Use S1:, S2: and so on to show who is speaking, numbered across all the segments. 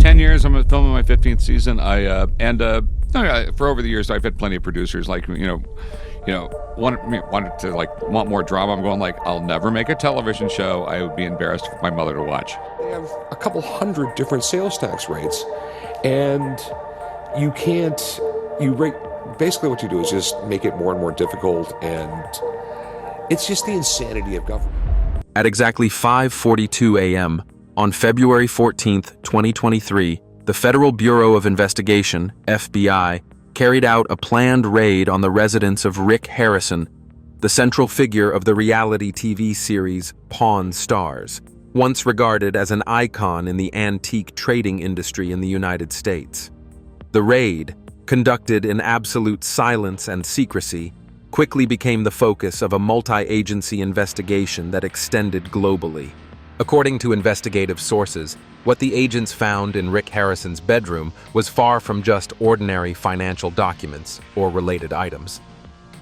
S1: 10 years. I'm filming my 15th season. For over the years, I've had plenty of producers like, want more drama. I'm going like, I'll never make a television show. I would be embarrassed for my mother to watch.
S2: They have a couple hundred different sales tax rates, and basically what you do is just make it more and more difficult, and it's just the insanity of government.
S3: At exactly 5:42 a.m. on February 14th, 2023, the Federal Bureau of Investigation, FBI, carried out a planned raid on the residence of Rick Harrison, the central figure of the reality TV series Pawn Stars, once regarded as an icon in the antique trading industry in the United States. The raid, conducted in absolute silence and secrecy, quickly became the focus of a multi-agency investigation that extended globally. According to investigative sources, what the agents found in Rick Harrison's bedroom was far from just ordinary financial documents or related items.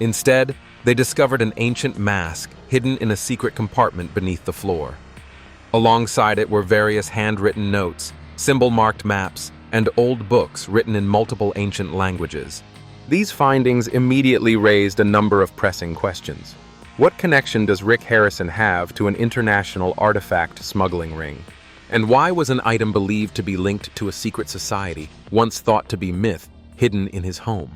S3: Instead, they discovered an ancient mask hidden in a secret compartment beneath the floor. Alongside it were various handwritten notes, symbol-marked maps, and old books written in multiple ancient languages. These findings immediately raised a number of pressing questions. What connection does Rick Harrison have to an international artifact smuggling ring? And why was an item believed to be linked to a secret society, once thought to be myth, hidden in his home?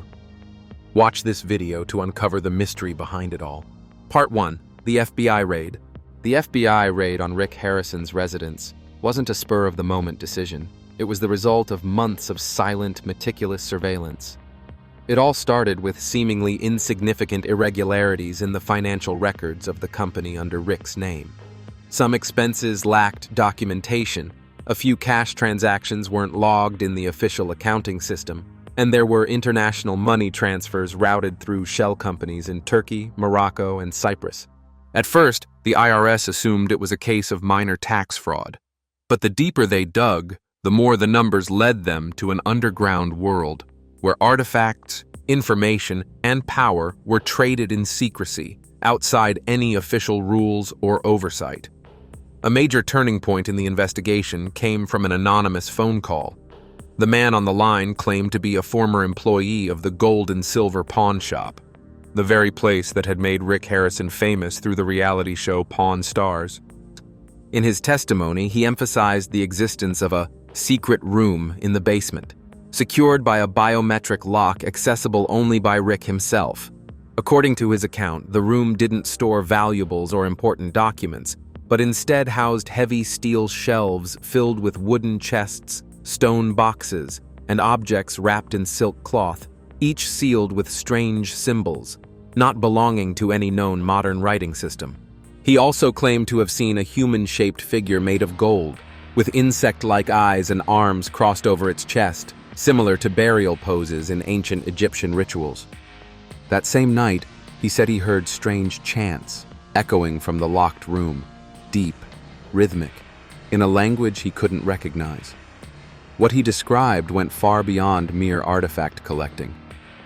S3: Watch this video to uncover the mystery behind it all. Part 1. The FBI Raid. The FBI raid on Rick Harrison's residence wasn't a spur-of-the-moment decision. It was the result of months of silent, meticulous surveillance. It all started with seemingly insignificant irregularities in the financial records of the company under Rick's name. Some expenses lacked documentation, a few cash transactions weren't logged in the official accounting system, and there were international money transfers routed through shell companies in Turkey, Morocco, and Cyprus. At first, the IRS assumed it was a case of minor tax fraud. But the deeper they dug, the more the numbers led them to an underground world, where artifacts, information, and power were traded in secrecy, outside any official rules or oversight. A major turning point in the investigation came from an anonymous phone call. The man on the line claimed to be a former employee of the gold and silver pawn shop, the very place that had made Rick Harrison famous through the reality show Pawn Stars. In his testimony, he emphasized the existence of a secret room in the basement, secured by a biometric lock accessible only by Rick himself. According to his account, the room didn't store valuables or important documents, but instead housed heavy steel shelves filled with wooden chests, stone boxes, and objects wrapped in silk cloth, each sealed with strange symbols, not belonging to any known modern writing system. He also claimed to have seen a human-shaped figure made of gold, with insect-like eyes and arms crossed over its chest, similar to burial poses in ancient Egyptian rituals. That same night, he said he heard strange chants echoing from the locked room, deep, rhythmic, in a language he couldn't recognize. What he described went far beyond mere artifact collecting.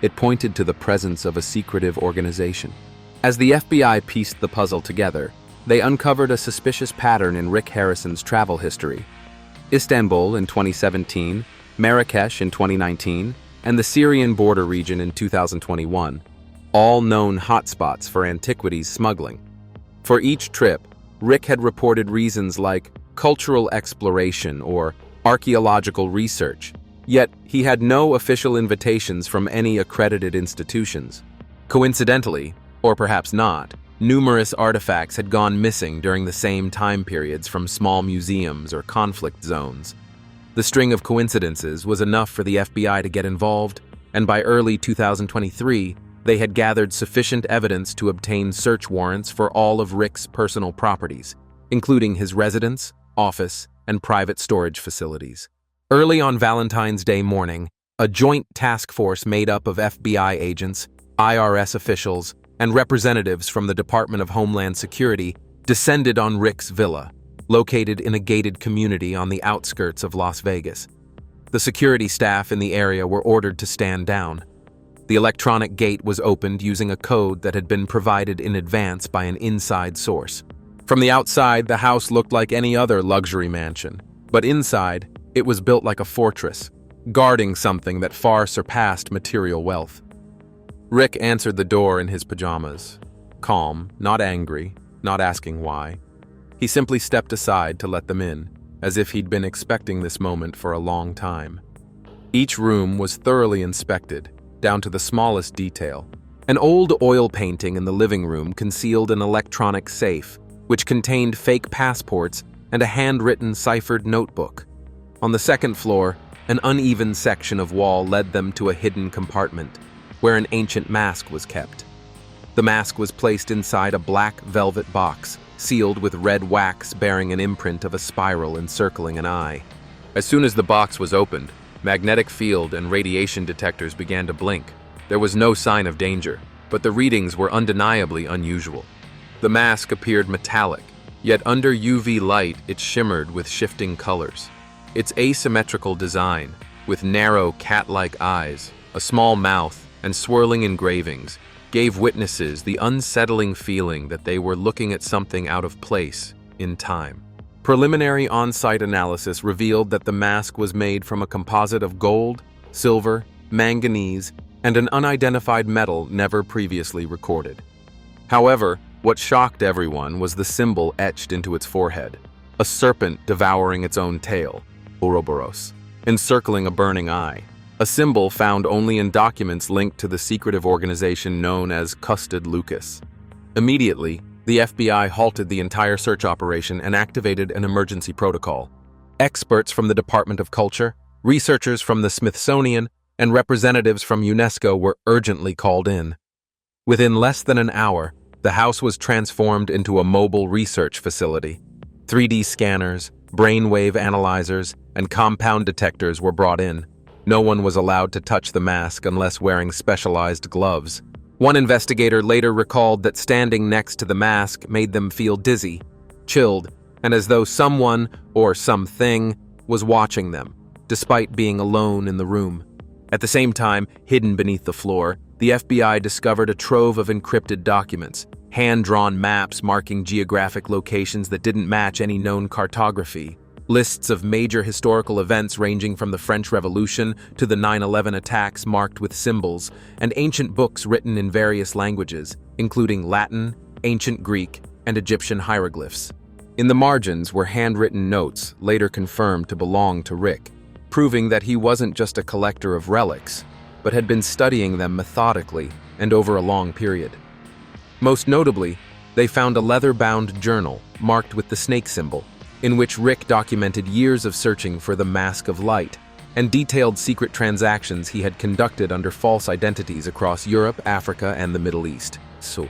S3: It pointed to the presence of a secretive organization. As the FBI pieced the puzzle together, they uncovered a suspicious pattern in Rick Harrison's travel history. Istanbul in 2017, Marrakesh in 2019, and the Syrian border region in 2021, all known hotspots for antiquities smuggling. For each trip, Rick had reported reasons like cultural exploration or archaeological research, yet he had no official invitations from any accredited institutions. Coincidentally, or perhaps not, numerous artifacts had gone missing during the same time periods from small museums or conflict zones. The string of coincidences was enough for the FBI to get involved, and by early 2023, they had gathered sufficient evidence to obtain search warrants for all of Rick's personal properties, including his residence, office, and private storage facilities. Early on Valentine's Day morning, a joint task force made up of FBI agents, IRS officials, and representatives from the Department of Homeland Security descended on Rick's villa, located in a gated community on the outskirts of Las Vegas. The security staff in the area were ordered to stand down. The electronic gate was opened using a code that had been provided in advance by an inside source. From the outside, the house looked like any other luxury mansion, but inside, It was built like a fortress, guarding something that far surpassed material wealth. Rick answered the door in his pajamas, calm, not angry, not asking why. He simply stepped aside to let them in, as if he'd been expecting this moment for a long time. Each room was thoroughly inspected, down to the smallest detail. An old oil painting in the living room concealed an electronic safe, which contained fake passports and a handwritten ciphered notebook. On the second floor, an uneven section of wall led them to a hidden compartment, where an ancient mask was kept. The mask was placed inside a black velvet box, sealed with red wax bearing an imprint of a spiral encircling an eye. As soon as the box was opened, magnetic field and radiation detectors began to blink. There was no sign of danger, but the readings were undeniably unusual. The mask appeared metallic, yet under UV light it shimmered with shifting colors. Its asymmetrical design, with narrow cat-like eyes, a small mouth, and swirling engravings, gave witnesses the unsettling feeling that they were looking at something out of place in time. Preliminary on-site analysis revealed that the mask was made from a composite of gold, silver, manganese, and an unidentified metal never previously recorded. However, what shocked everyone was the symbol etched into its forehead, a serpent devouring its own tail, Ouroboros, encircling a burning eye, a symbol found only in documents linked to the secretive organization known as Custod Lucas. Immediately, the FBI halted the entire search operation and activated an emergency protocol. Experts from the Department of Culture, researchers from the Smithsonian, and representatives from UNESCO were urgently called in. Within less than an hour, the house was transformed into a mobile research facility. 3D scanners, brainwave analyzers, and compound detectors were brought in. No one was allowed to touch the mask unless wearing specialized gloves. One investigator later recalled that standing next to the mask made them feel dizzy, chilled, and as though someone or something was watching them, despite being alone in the room. At the same time, hidden beneath the floor, the FBI discovered a trove of encrypted documents, hand-drawn maps marking geographic locations that didn't match any known cartography, lists of major historical events ranging from the French Revolution to the 9/11 attacks marked with symbols, and ancient books written in various languages, including Latin, Ancient Greek, and Egyptian hieroglyphs. In the margins were handwritten notes, later confirmed to belong to Rick, proving that he wasn't just a collector of relics, but had been studying them methodically and over a long period. Most notably, they found a leather-bound journal marked with the snake symbol, in which Rick documented years of searching for the Mask of Light and detailed secret transactions he had conducted under false identities across Europe, Africa, and the Middle East. So,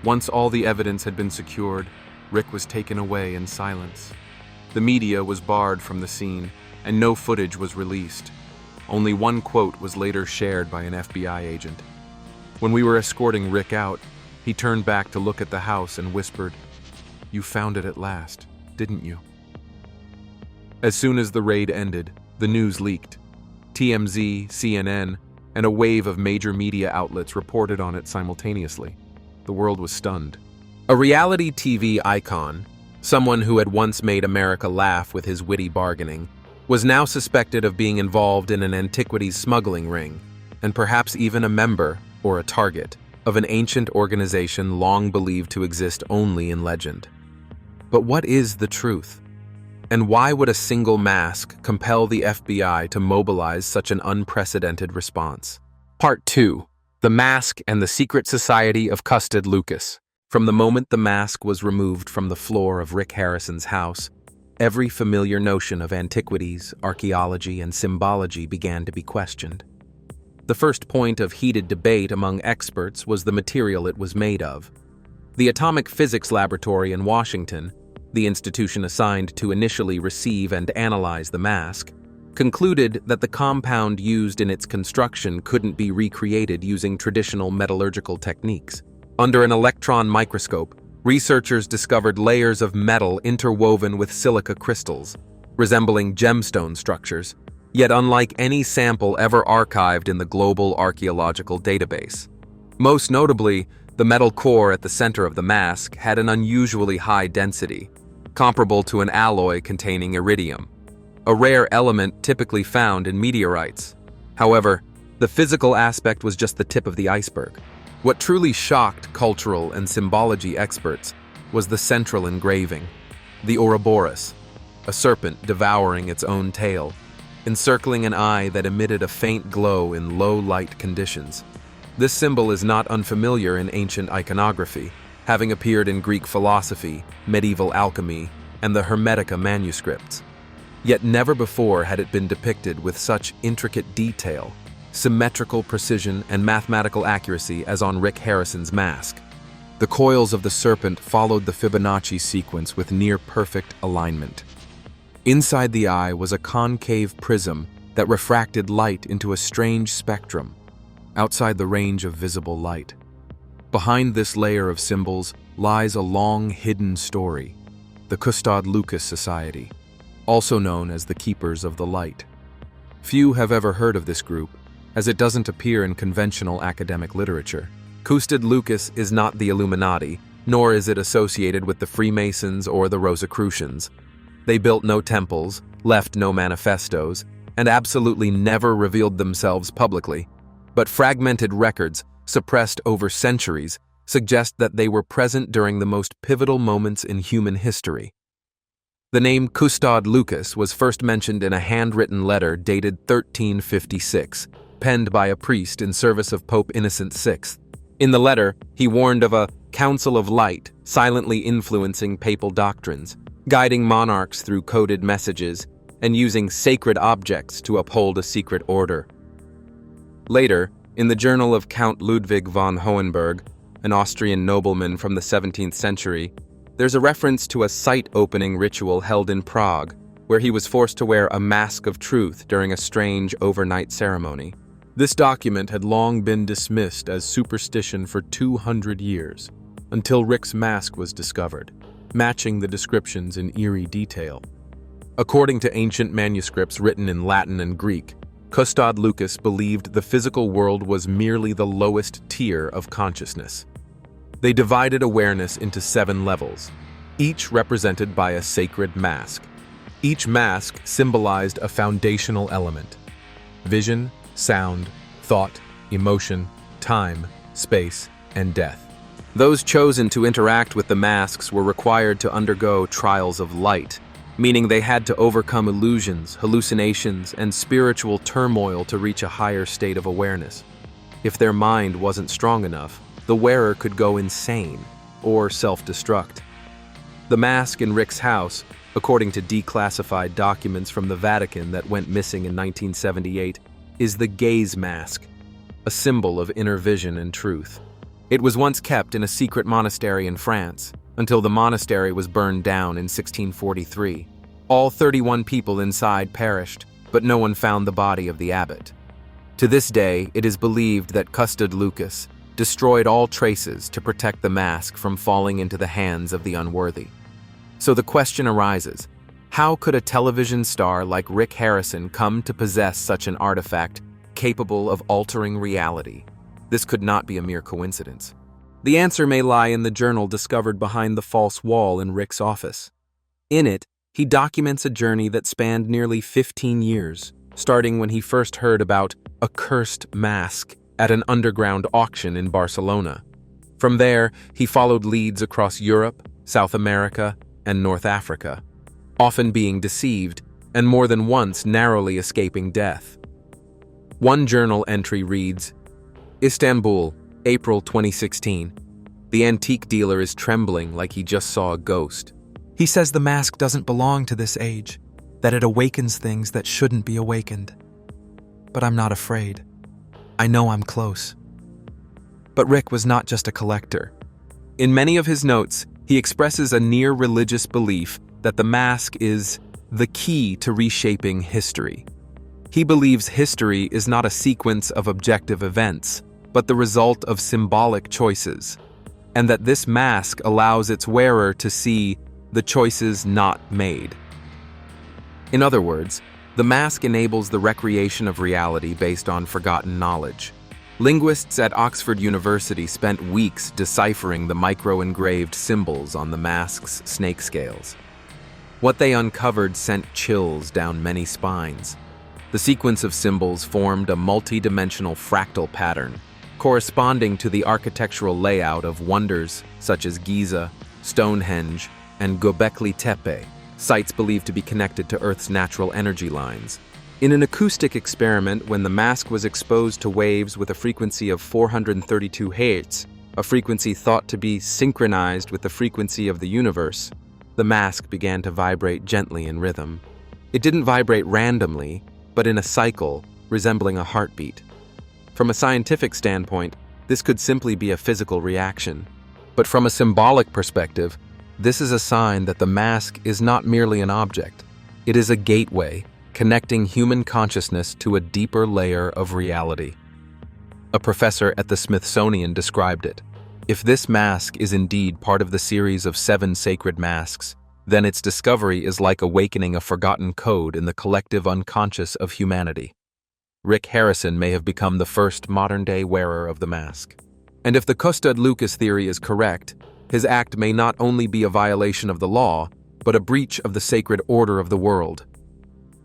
S3: once all the evidence had been secured, Rick was taken away in silence. The media was barred from the scene, and no footage was released. Only one quote was later shared by an FBI agent. When we were escorting Rick out, he turned back to look at the house and whispered, "You found it at last, didn't you?" As soon as the raid ended, the news leaked. TMZ, CNN, and a wave of major media outlets reported on it simultaneously. The world was stunned. A reality TV icon, someone who had once made America laugh with his witty bargaining, was now suspected of being involved in an antiquities smuggling ring, and perhaps even a member, or a target, of an ancient organization long believed to exist only in legend. But what is the truth? And why would a single mask compel the FBI to mobilize such an unprecedented response? Part 2. The Mask and the Secret Society of Custod Lucas. From the moment the mask was removed from the floor of Rick Harrison's house, every familiar notion of antiquities, archaeology, and symbology began to be questioned. The first point of heated debate among experts was the material it was made of. The Atomic Physics Laboratory in Washington, the institution assigned to initially receive and analyze the mask, concluded that the compound used in its construction couldn't be recreated using traditional metallurgical techniques. Under an electron microscope, researchers discovered layers of metal interwoven with silica crystals, resembling gemstone structures, yet unlike any sample ever archived in the global archaeological database. Most notably, the metal core at the center of the mask had an unusually high density, comparable to an alloy containing iridium. a rare element typically found in meteorites. However, the physical aspect was just the tip of the iceberg. What truly shocked cultural and symbology experts was the central engraving, the Ouroboros, a serpent devouring its own tail, encircling an eye that emitted a faint glow in low-light conditions. This symbol is not unfamiliar in ancient iconography, having appeared in Greek philosophy, medieval alchemy, and the Hermetica manuscripts. Yet never before had it been depicted with such intricate detail, symmetrical precision, and mathematical accuracy as on Rick Harrison's mask. The coils of the serpent followed the Fibonacci sequence with near-perfect alignment. Inside the eye was a concave prism that refracted light into a strange spectrum, outside the range of visible light. Behind this layer of symbols lies a long hidden story, the Custode Lucas Society, also known as the Keepers of the Light. Few have ever heard of this group, as it doesn't appear in conventional academic literature. Custode Lucas is not the Illuminati, nor is it associated with the Freemasons or the Rosicrucians. They built no temples, left no manifestos, and absolutely never revealed themselves publicly. But fragmented records, suppressed over centuries, suggest that they were present during the most pivotal moments in human history. The name Custode Lucas was first mentioned in a handwritten letter dated 1356, penned by a priest in service of Pope Innocent VI. In the letter, he warned of a council of light silently influencing papal doctrines, guiding monarchs through coded messages, and using sacred objects to uphold a secret order. Later, in the journal of Count Ludwig von Hohenberg, an Austrian nobleman from the 17th century, there's a reference to a sight-opening ritual held in Prague, where he was forced to wear a mask of truth during a strange overnight ceremony. This document had long been dismissed as superstition for 200 years, until Rick's mask was discovered, matching the descriptions in eerie detail. According to ancient manuscripts written in Latin and Greek, Custode Lucas believed the physical world was merely the lowest tier of consciousness. They divided awareness into 7 levels, each represented by a sacred mask. Each mask symbolized a foundational element: vision, sound, thought, emotion, time, space, and death. Those chosen to interact with the masks were required to undergo trials of light, meaning they had to overcome illusions, hallucinations, and spiritual turmoil to reach a higher state of awareness. If their mind wasn't strong enough, the wearer could go insane or self-destruct. The mask in Rick's house, according to declassified documents from the Vatican that went missing in 1978, is the gaze mask, a symbol of inner vision and truth. It was once kept in a secret monastery in France, until the monastery was burned down in 1643. All 31 people inside perished, but no one found the body of the abbot. To this day, it is believed that Custode Lucas destroyed all traces to protect the mask from falling into the hands of the unworthy. So the question arises, how could a television star like Rick Harrison come to possess such an artifact capable of altering reality? This could not be a mere coincidence. The answer may lie in the journal discovered behind the false wall in Rick's office. In it, he documents a journey that spanned nearly 15 years, starting when he first heard about a cursed mask at an underground auction in Barcelona. From there, he followed leads across Europe, South America, and North Africa, often being deceived and more than once narrowly escaping death. One journal entry reads, Istanbul, April 2016. The antique dealer is trembling like he just saw a ghost. He says the mask doesn't belong to this age, that it awakens things that shouldn't be awakened. But I'm not afraid. I know I'm close. But Rick was not just a collector. In many of his notes, he expresses a near-religious belief that the mask is the key to reshaping history. He believes history is not a sequence of objective events, but the result of symbolic choices, and that this mask allows its wearer to see the choices not made. In other words, the mask enables the recreation of reality based on forgotten knowledge. Linguists at Oxford University spent weeks deciphering the micro-engraved symbols on the mask's snake scales. What they uncovered sent chills down many spines. The sequence of symbols formed a multi-dimensional fractal pattern, corresponding to the architectural layout of wonders such as Giza, Stonehenge, and Göbekli Tepe, sites believed to be connected to Earth's natural energy lines. In an acoustic experiment, when the mask was exposed to waves with a frequency of 432 Hz, a frequency thought to be synchronized with the frequency of the universe, the mask began to vibrate gently in rhythm. It didn't vibrate randomly, but in a cycle resembling a heartbeat. From a scientific standpoint, this could simply be a physical reaction. But from a symbolic perspective, this is a sign that the mask is not merely an object. It is a gateway connecting human consciousness to a deeper layer of reality. A professor at the Smithsonian described it. If this mask is indeed part of the series of 7 sacred masks, then its discovery is like awakening a forgotten code in the collective unconscious of humanity. Rick Harrison may have become the first modern-day wearer of the mask. And if the Custod-Lucas theory is correct, his act may not only be a violation of the law, but a breach of the sacred order of the world.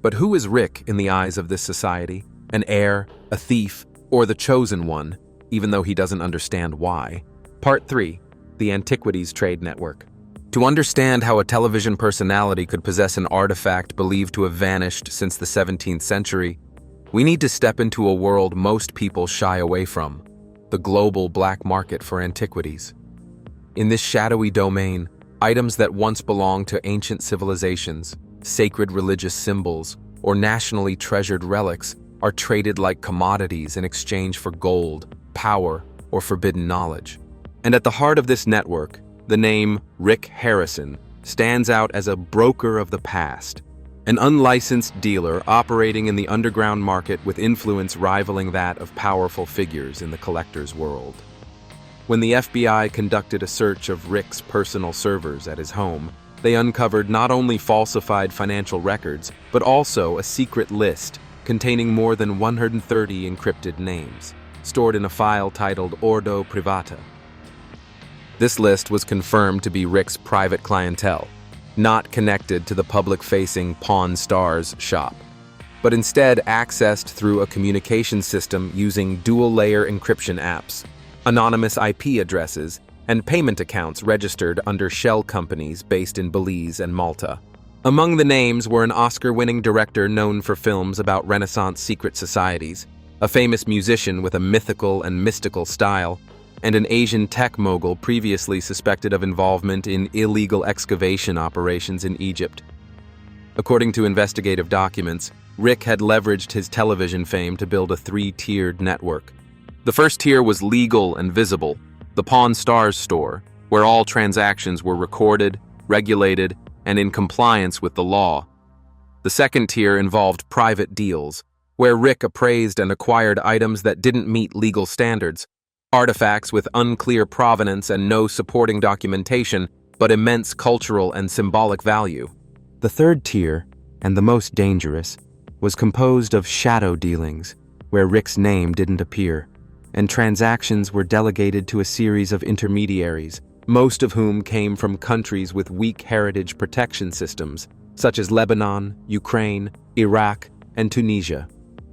S3: But who is Rick in the eyes of this society? An heir, a thief, or the chosen one, even though he doesn't understand why? Part 3. The Antiquities Trade Network. To understand how a television personality could possess an artifact believed to have vanished since the 17th century, we need to step into a world most people shy away from, the global black market for antiquities. In this shadowy domain, items that once belonged to ancient civilizations, sacred religious symbols, or nationally treasured relics are traded like commodities in exchange for gold, power, or forbidden knowledge. And at the heart of this network, the name Rick Harrison stands out as a broker of the past, an unlicensed dealer operating in the underground market with influence rivaling that of powerful figures in the collector's world. When the FBI conducted a search of Rick's personal servers at his home, they uncovered not only falsified financial records, but also a secret list containing more than 130 encrypted names, stored in a file titled Ordo Privata. This list was confirmed to be Rick's private clientele, not connected to the public-facing Pawn Stars shop, but instead accessed through a communication system using dual-layer encryption apps, anonymous IP addresses, and payment accounts registered under shell companies based in Belize and Malta. Among the names were an Oscar-winning director known for films about Renaissance secret societies, a famous musician with a mythical and mystical style, and an Asian tech mogul previously suspected of involvement in illegal excavation operations in Egypt. According to investigative documents, Rick had leveraged his television fame to build a 3-tiered network. The first tier was legal and visible, the Pawn Stars store, where all transactions were recorded, regulated, and in compliance with the law. The second tier involved private deals, where Rick appraised and acquired items that didn't meet legal standards, artifacts with unclear provenance and no supporting documentation, but immense cultural and symbolic value. The third tier, and the most dangerous, was composed of shadow dealings, where Rick's name didn't appear, and transactions were delegated to a series of intermediaries, most of whom came from countries with weak heritage protection systems, such as Lebanon, Ukraine, Iraq, and Tunisia.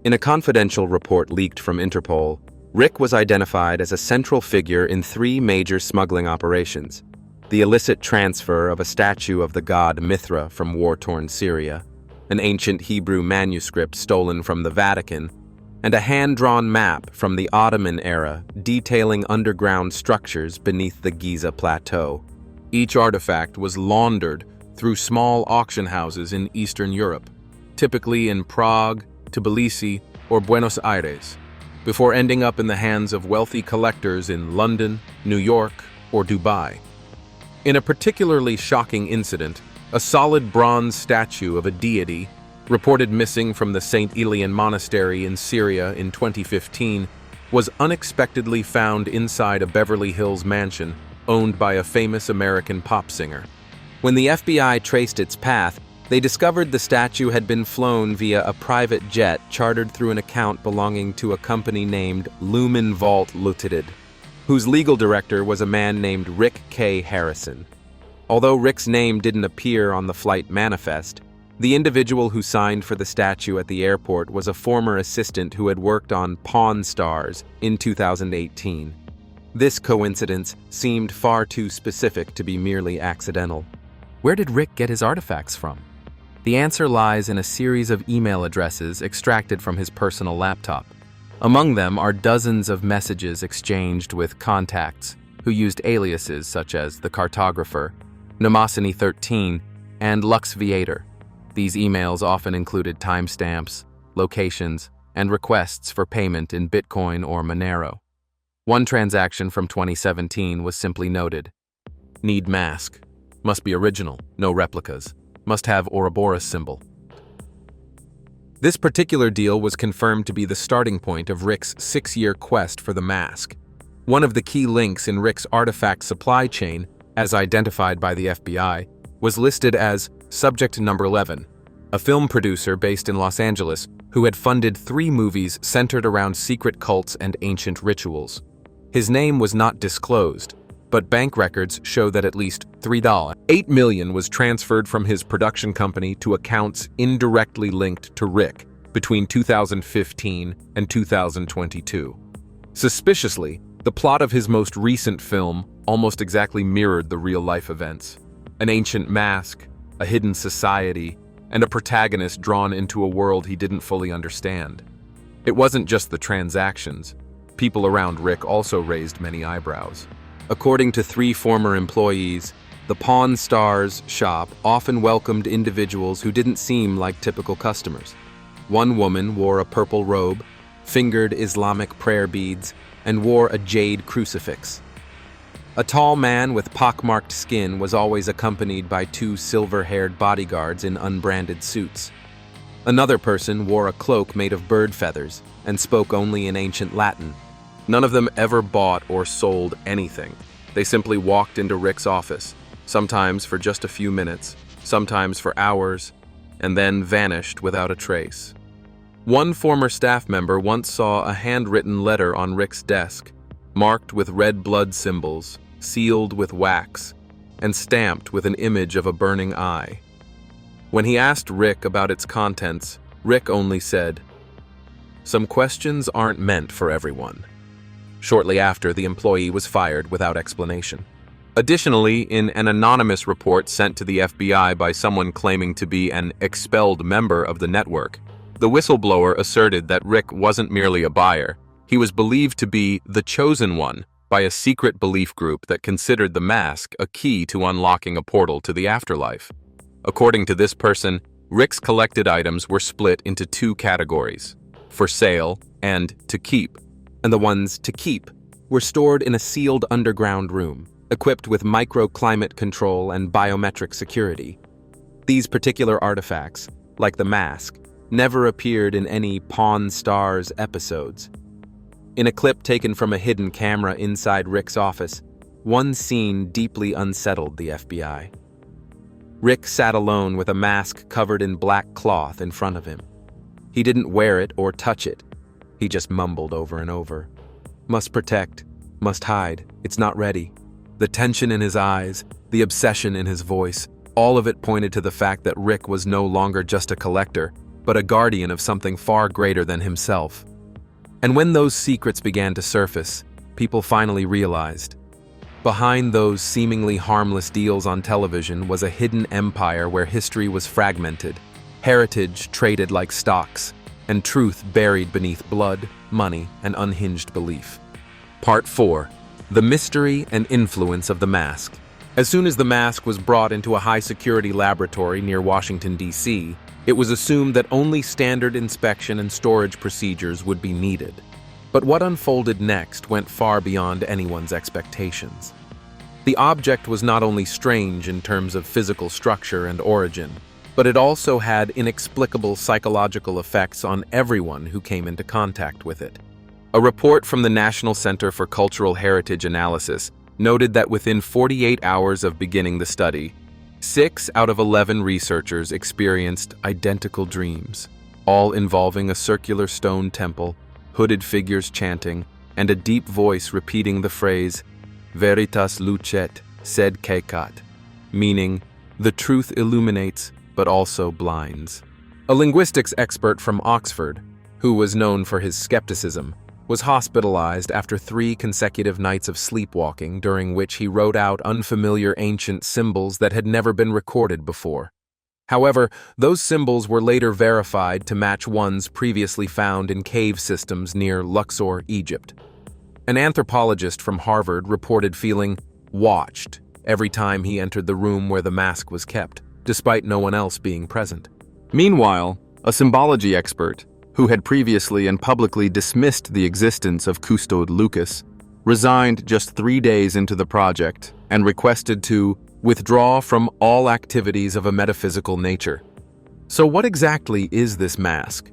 S3: In a confidential report leaked from Interpol, Rick was identified as a central figure in 3 major smuggling operations: the illicit transfer of a statue of the god Mithra from war-torn Syria, an ancient Hebrew manuscript stolen from the Vatican, and a hand-drawn map from the Ottoman era detailing underground structures beneath the Giza Plateau. Each artifact was laundered through small auction houses in Eastern Europe, typically in Prague, Tbilisi, or Buenos Aires, before ending up in the hands of wealthy collectors in London, New York, or Dubai. In a particularly shocking incident, a solid bronze statue of a deity, reported missing from the St. Elian Monastery in Syria in 2015, was unexpectedly found inside a Beverly Hills mansion owned by a famous American pop singer. When the FBI traced its path, they discovered the statue had been flown via a private jet chartered through an account belonging to a company named Lumen Vault Limited, whose legal director was a man named Rick K. Harrison. Although Rick's name didn't appear on the flight manifest, the individual who signed for the statue at the airport was a former assistant who had worked on Pawn Stars in 2018. This coincidence seemed far too specific to be merely accidental. Where did Rick get his artifacts from? The answer lies in a series of email addresses extracted from his personal laptop. Among them are dozens of messages exchanged with contacts who used aliases such as the Cartographer, Mnemosyne 13, and Lux Viator. These emails often included timestamps, locations, and requests for payment in Bitcoin or Monero. One transaction from 2017 was simply noted. Need mask. Must be original, no replicas. Must have Ouroboros symbol. This particular deal was confirmed to be the starting point of Rick's 6-year quest for the mask. One of the key links in Rick's artifact supply chain, as identified by the FBI, was listed as Subject Number 11, a film producer based in Los Angeles who had funded 3 movies centered around secret cults and ancient rituals. His name was not disclosed, but bank records show that at least $8 million was transferred from his production company to accounts indirectly linked to Rick between 2015 and 2022. Suspiciously, the plot of his most recent film almost exactly mirrored the real-life events. An ancient mask, a hidden society, and a protagonist drawn into a world he didn't fully understand. It wasn't just the transactions. People around Rick also raised many eyebrows. According to 3 former employees, the Pawn Stars shop often welcomed individuals who didn't seem like typical customers. One woman wore a purple robe, fingered Islamic prayer beads, and wore a jade crucifix. A tall man with pockmarked skin was always accompanied by 2 silver-haired bodyguards in unbranded suits. Another person wore a cloak made of bird feathers and spoke only in ancient Latin. None of them ever bought or sold anything. They simply walked into Rick's office, sometimes for just a few minutes, sometimes for hours, and then vanished without a trace. One former staff member once saw a handwritten letter on Rick's desk, marked with red blood symbols, sealed with wax, and stamped with an image of a burning eye. When he asked Rick about its contents, Rick only said, "Some questions aren't meant for everyone." Shortly after, the employee was fired without explanation. Additionally, in an anonymous report sent to the FBI by someone claiming to be an expelled member of the network, the whistleblower asserted that Rick wasn't merely a buyer. He was believed to be the chosen one by a secret belief group that considered the mask a key to unlocking a portal to the afterlife. According to this person, Rick's collected items were split into 2 categories: for sale and to keep. And the ones to keep were stored in a sealed underground room, equipped with microclimate control and biometric security. These particular artifacts, like the mask, never appeared in any Pawn Stars episodes. In a clip taken from a hidden camera inside Rick's office, one scene deeply unsettled the FBI. Rick sat alone with a mask covered in black cloth in front of him. He didn't wear it or touch it. He just mumbled over and over. Must protect, must hide, it's not ready. The tension in his eyes, the obsession in his voice, all of it pointed to the fact that Rick was no longer just a collector, but a guardian of something far greater than himself. And when those secrets began to surface, people finally realized. Behind those seemingly harmless deals on television was a hidden empire where history was fragmented, heritage traded like stocks, and truth buried beneath blood, money, and unhinged belief. Part 4. The mystery and influence of the mask. As soon as the mask was brought into a high-security laboratory near Washington, D.C., it was assumed that only standard inspection and storage procedures would be needed. But what unfolded next went far beyond anyone's expectations. The object was not only strange in terms of physical structure and origin, but it also had inexplicable psychological effects on everyone who came into contact with it. A report from the National Center for Cultural Heritage Analysis noted that within 48 hours of beginning the study, 6 out of 11 researchers experienced identical dreams, all involving a circular stone temple, hooded figures chanting, and a deep voice repeating the phrase, "Veritas lucet, sed cecat." meaning the truth illuminates but also blinds. A linguistics expert from Oxford, who was known for his skepticism, was hospitalized after 3 consecutive nights of sleepwalking during which he wrote out unfamiliar ancient symbols that had never been recorded before. However, those symbols were later verified to match ones previously found in cave systems near Luxor, Egypt. An anthropologist from Harvard reported feeling watched every time he entered the room where the mask was kept, despite no one else being present. Meanwhile, a symbology expert, who had previously and publicly dismissed the existence of Custode Lucas, resigned just 3 days into the project and requested to withdraw from all activities of a metaphysical nature. So what exactly is this mask?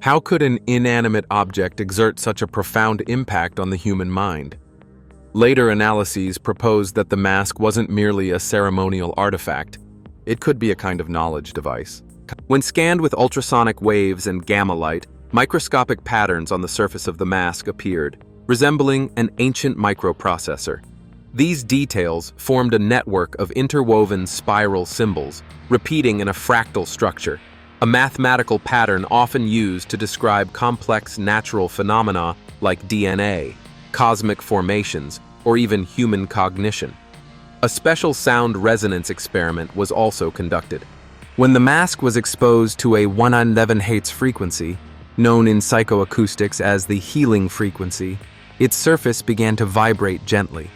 S3: How could an inanimate object exert such a profound impact on the human mind? Later analyses proposed that the mask wasn't merely a ceremonial artifact. It could be a kind of knowledge device. When scanned with ultrasonic waves and gamma light, microscopic patterns on the surface of the mask appeared, resembling an ancient microprocessor. These details formed a network of interwoven spiral symbols, repeating in a fractal structure, a mathematical pattern often used to describe complex natural phenomena like DNA, cosmic formations, or even human cognition. A special sound resonance experiment was also conducted. When the mask was exposed to a 111 Hz frequency, known in psychoacoustics as the healing frequency, its surface began to vibrate gently.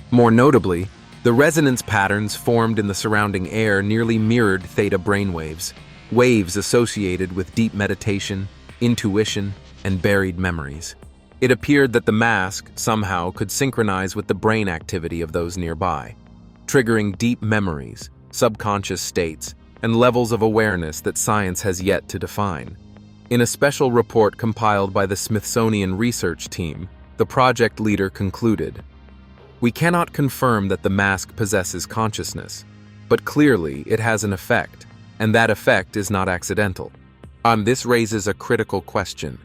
S3: More notably, the resonance patterns formed in the surrounding air nearly mirrored theta brainwaves, waves associated with deep meditation, intuition, and buried memories. It appeared that the mask somehow could synchronize with the brain activity of those nearby, triggering deep memories, subconscious states, and levels of awareness that science has yet to define. In a special report compiled by the Smithsonian research team, the project leader concluded, "We cannot confirm that the mask possesses consciousness, but clearly it has an effect, and that effect is not accidental." This raises a critical question.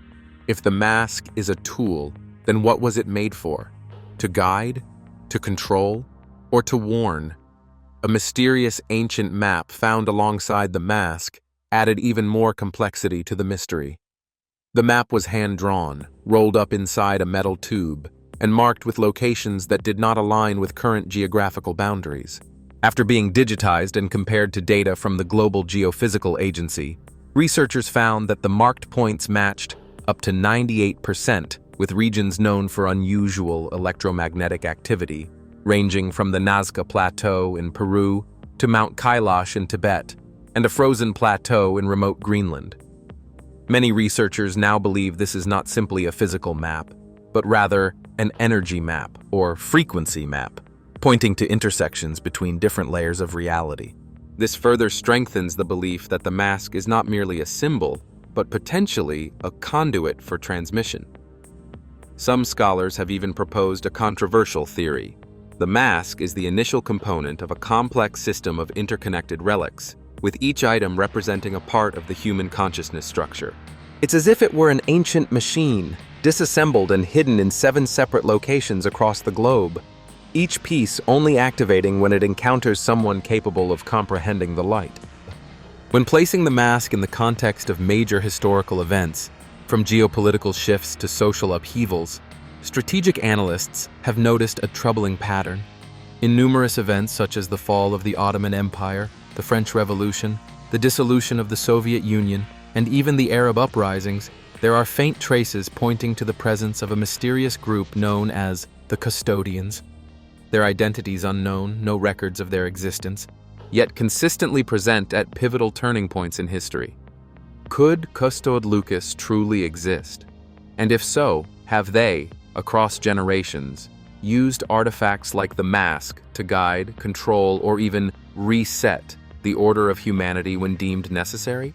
S3: If the mask is a tool, then what was it made for? To guide? To control? Or to warn? A mysterious ancient map found alongside the mask added even more complexity to the mystery. The map was hand-drawn, rolled up inside a metal tube, and marked with locations that did not align with current geographical boundaries. After being digitized and compared to data from the Global Geophysical Agency, researchers found that the marked points matched up to 98% with regions known for unusual electromagnetic activity, ranging from the Nazca Plateau in Peru to Mount Kailash in Tibet, and a frozen plateau in remote Greenland. Many researchers now believe this is not simply a physical map, but rather an energy map or frequency map, pointing to intersections between different layers of reality. This further strengthens the belief that the mask is not merely a symbol, but potentially a conduit for transmission. Some scholars have even proposed a controversial theory. The mask is the initial component of a complex system of interconnected relics, with each item representing a part of the human consciousness structure. It's as if it were an ancient machine, disassembled and hidden in 7 separate locations across the globe, each piece only activating when it encounters someone capable of comprehending the light. When placing the mask in the context of major historical events, from geopolitical shifts to social upheavals, strategic analysts have noticed a troubling pattern. In numerous events such as the fall of the Ottoman Empire, the French Revolution, the dissolution of the Soviet Union, and even the Arab uprisings, there are faint traces pointing to the presence of a mysterious group known as the Custodians. Their identities unknown, no records of their existence, yet consistently present at pivotal turning points in history. Could Custode Lucas truly exist? And if so, have they, across generations, used artifacts like the mask to guide, control, or even reset the order of humanity when deemed necessary?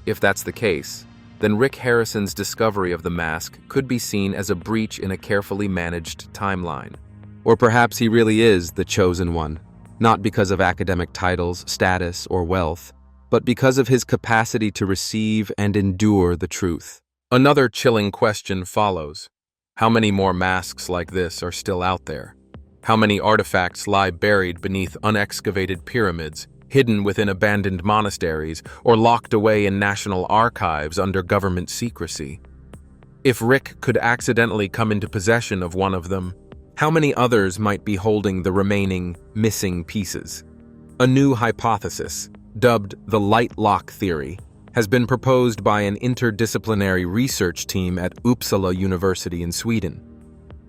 S3: If that's the case, then Rick Harrison's discovery of the mask could be seen as a breach in a carefully managed timeline. Or perhaps he really is the chosen one, not because of academic titles, status, or wealth, but because of his capacity to receive and endure the truth. Another chilling question follows. How many more masks like this are still out there? How many artifacts lie buried beneath unexcavated pyramids, hidden within abandoned monasteries, or locked away in national archives under government secrecy? If Rick could accidentally come into possession of one of them, how many others might be holding the remaining missing pieces? A new hypothesis, dubbed the light lock theory, has been proposed by an interdisciplinary research team at Uppsala University in Sweden.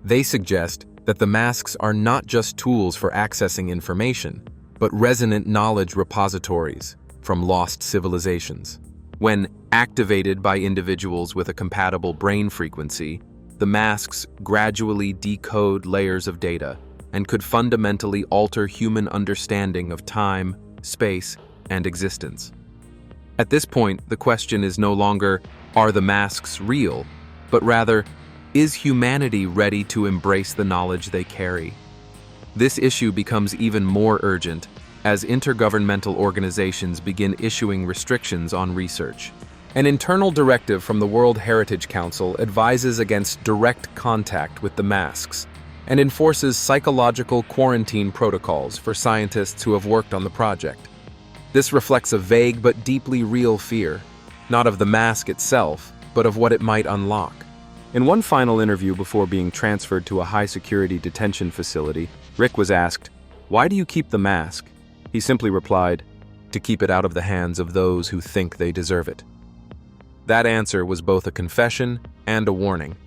S3: They suggest that the masks are not just tools for accessing information, but resonant knowledge repositories from lost civilizations. When activated by individuals with a compatible brain frequency, the masks gradually decode layers of data and could fundamentally alter human understanding of time, space, and existence. At this point, the question is no longer, are the masks real, but rather, is humanity ready to embrace the knowledge they carry? This issue becomes even more urgent as intergovernmental organizations begin issuing restrictions on research. An internal directive from the World Heritage Council advises against direct contact with the masks and enforces psychological quarantine protocols for scientists who have worked on the project. This reflects a vague but deeply real fear, not of the mask itself, but of what it might unlock. In one final interview before being transferred to a high-security detention facility, Rick was asked, "Why do you keep the mask?" He simply replied, "To keep it out of the hands of those who think they deserve it." That answer was both a confession and a warning.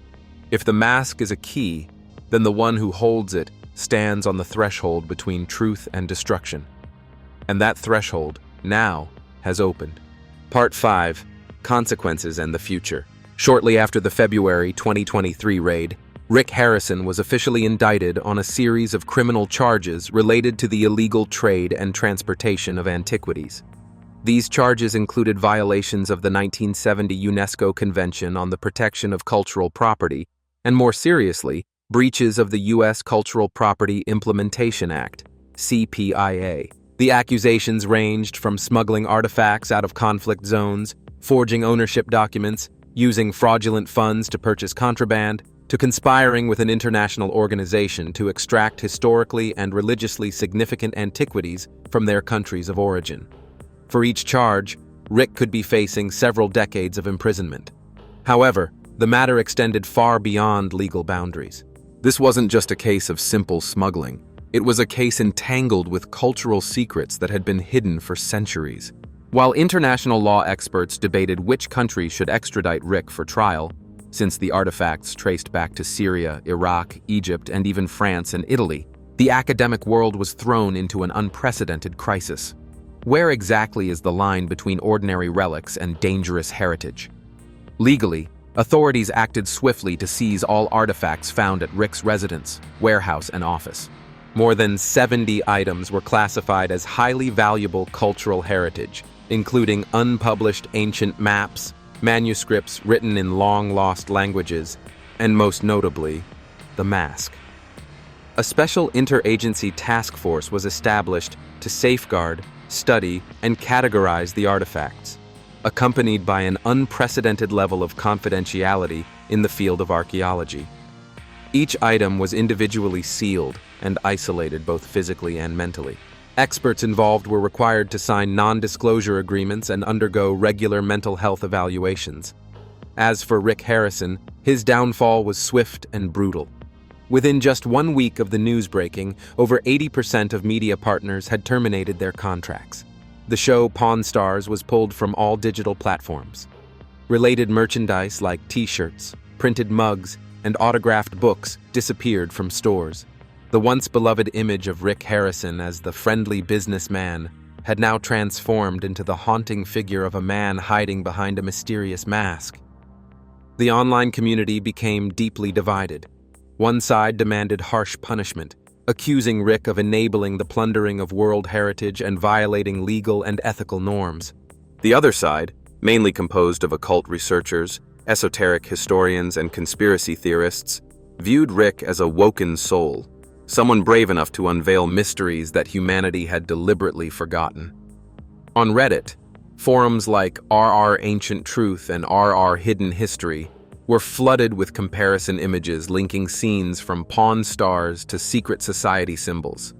S3: If the mask is a key, then the one who holds it stands on the threshold between truth and destruction. And that threshold, now, has opened. Part 5. Consequences and the Future. Shortly after the February 2023 raid, Rick Harrison was officially indicted on a series of criminal charges related to the illegal trade and transportation of antiquities. These charges included violations of the 1970 UNESCO Convention on the Protection of Cultural Property, and more seriously, breaches of the U.S. Cultural Property Implementation Act, CPIA. The accusations ranged from smuggling artifacts out of conflict zones, forging ownership documents, using fraudulent funds to purchase contraband, to conspiring with an international organization to extract historically and religiously significant antiquities from their countries of origin. For each charge, Rick could be facing several decades of imprisonment. However, the matter extended far beyond legal boundaries. This wasn't just a case of simple smuggling. It was a case entangled with cultural secrets that had been hidden for centuries. While international law experts debated which country should extradite Rick for trial, since the artifacts traced back to Syria, Iraq, Egypt, and even France and Italy, the academic world was thrown into an unprecedented crisis. Where exactly is the line between ordinary relics and dangerous heritage? Legally, authorities acted swiftly to seize all artifacts found at Rick's residence, warehouse, and office. More than 70 items were classified as highly valuable cultural heritage, including unpublished ancient maps, manuscripts written in long-lost languages, and most notably, the mask. A special interagency task force was established to safeguard, study, and categorize the artifacts, accompanied by an unprecedented level of confidentiality in the field of archaeology. Each item was individually sealed and isolated both physically and mentally. Experts involved were required to sign non-disclosure agreements and undergo regular mental health evaluations. As for Rick Harrison, his downfall was swift and brutal. Within just 1 week of the news breaking, over 80% of media partners had terminated their contracts. The show Pawn Stars was pulled from all digital platforms. Related merchandise like t-shirts, printed mugs, and autographed books disappeared from stores. The once beloved image of Rick Harrison as the friendly businessman had now transformed into the haunting figure of a man hiding behind a mysterious mask. The online community became deeply divided. One side demanded harsh punishment, accusing Rick of enabling the plundering of world heritage and violating legal and ethical norms. The other side, mainly composed of occult researchers, esoteric historians, and conspiracy theorists, viewed Rick as a woken soul, someone brave enough to unveil mysteries that humanity had deliberately forgotten. On Reddit, forums like RR Ancient Truth and RR Hidden History were flooded with comparison images linking scenes from Pawn Stars to secret society symbols.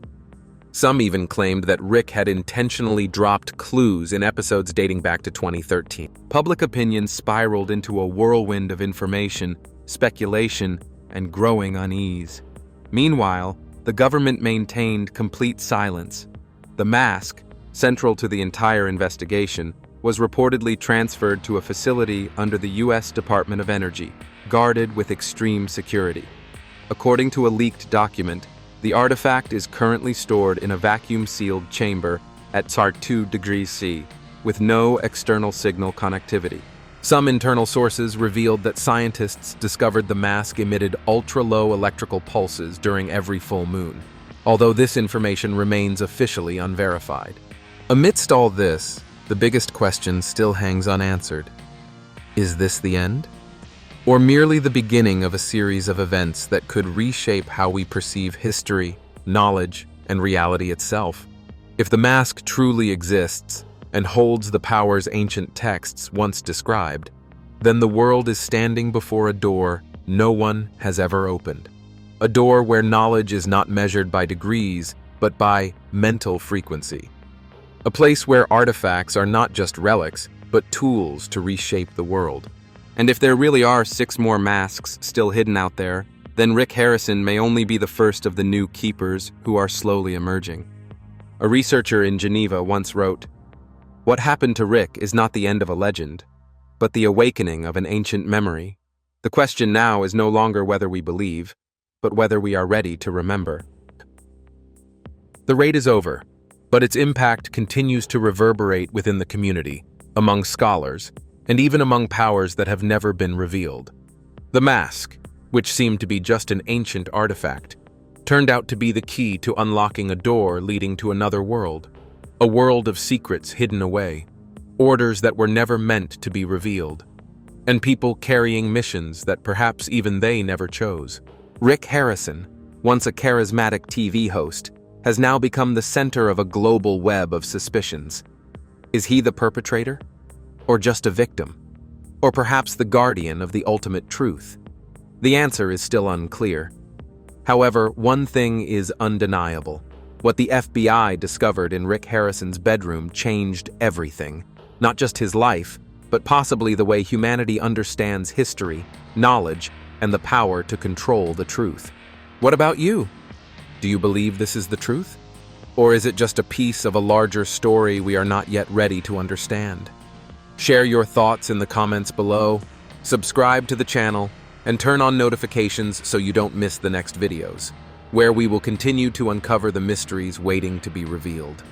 S3: Some even claimed that Rick had intentionally dropped clues in episodes dating back to 2013. Public opinion spiraled into a whirlwind of information, speculation, and growing unease. Meanwhile, the government maintained complete silence. The mask, central to the entire investigation, was reportedly transferred to a facility under the U.S. Department of Energy, guarded with extreme security. According to a leaked document, the artifact is currently stored in a vacuum-sealed chamber at Ⅱ°C, with no external signal connectivity. Some internal sources revealed that scientists discovered the mask emitted ultra-low electrical pulses during every full moon, although this information remains officially unverified. Amidst all this, the biggest question still hangs unanswered. Is this the end? Or merely the beginning of a series of events that could reshape how we perceive history, knowledge, and reality itself? If the mask truly exists and holds the powers ancient texts once described, then the world is standing before a door no one has ever opened. A door where knowledge is not measured by degrees, but by mental frequency. A place where artifacts are not just relics, but tools to reshape the world. And if there really are 6 more masks still hidden out there, then Rick Harrison may only be the first of the new keepers who are slowly emerging. A researcher in Geneva once wrote, "What happened to Rick is not the end of a legend, but the awakening of an ancient memory. The question now is no longer whether we believe, but whether we are ready to remember." The raid is over, but its impact continues to reverberate within the community, among scholars, and even among powers that have never been revealed. The mask, which seemed to be just an ancient artifact, turned out to be the key to unlocking a door leading to another world, a world of secrets hidden away, orders that were never meant to be revealed, and people carrying missions that perhaps even they never chose. Rick Harrison, once a charismatic TV host, has now become the center of a global web of suspicions. Is he the perpetrator? Or just a victim? Or perhaps the guardian of the ultimate truth? The answer is still unclear. However, one thing is undeniable. What the FBI discovered in Rick Harrison's bedroom changed everything. Not just his life, but possibly the way humanity understands history, knowledge, and the power to control the truth. What about you? Do you believe this is the truth? Or is it just a piece of a larger story we are not yet ready to understand? Share your thoughts in the comments below, subscribe to the channel, and turn on notifications so you don't miss the next videos, where we will continue to uncover the mysteries waiting to be revealed.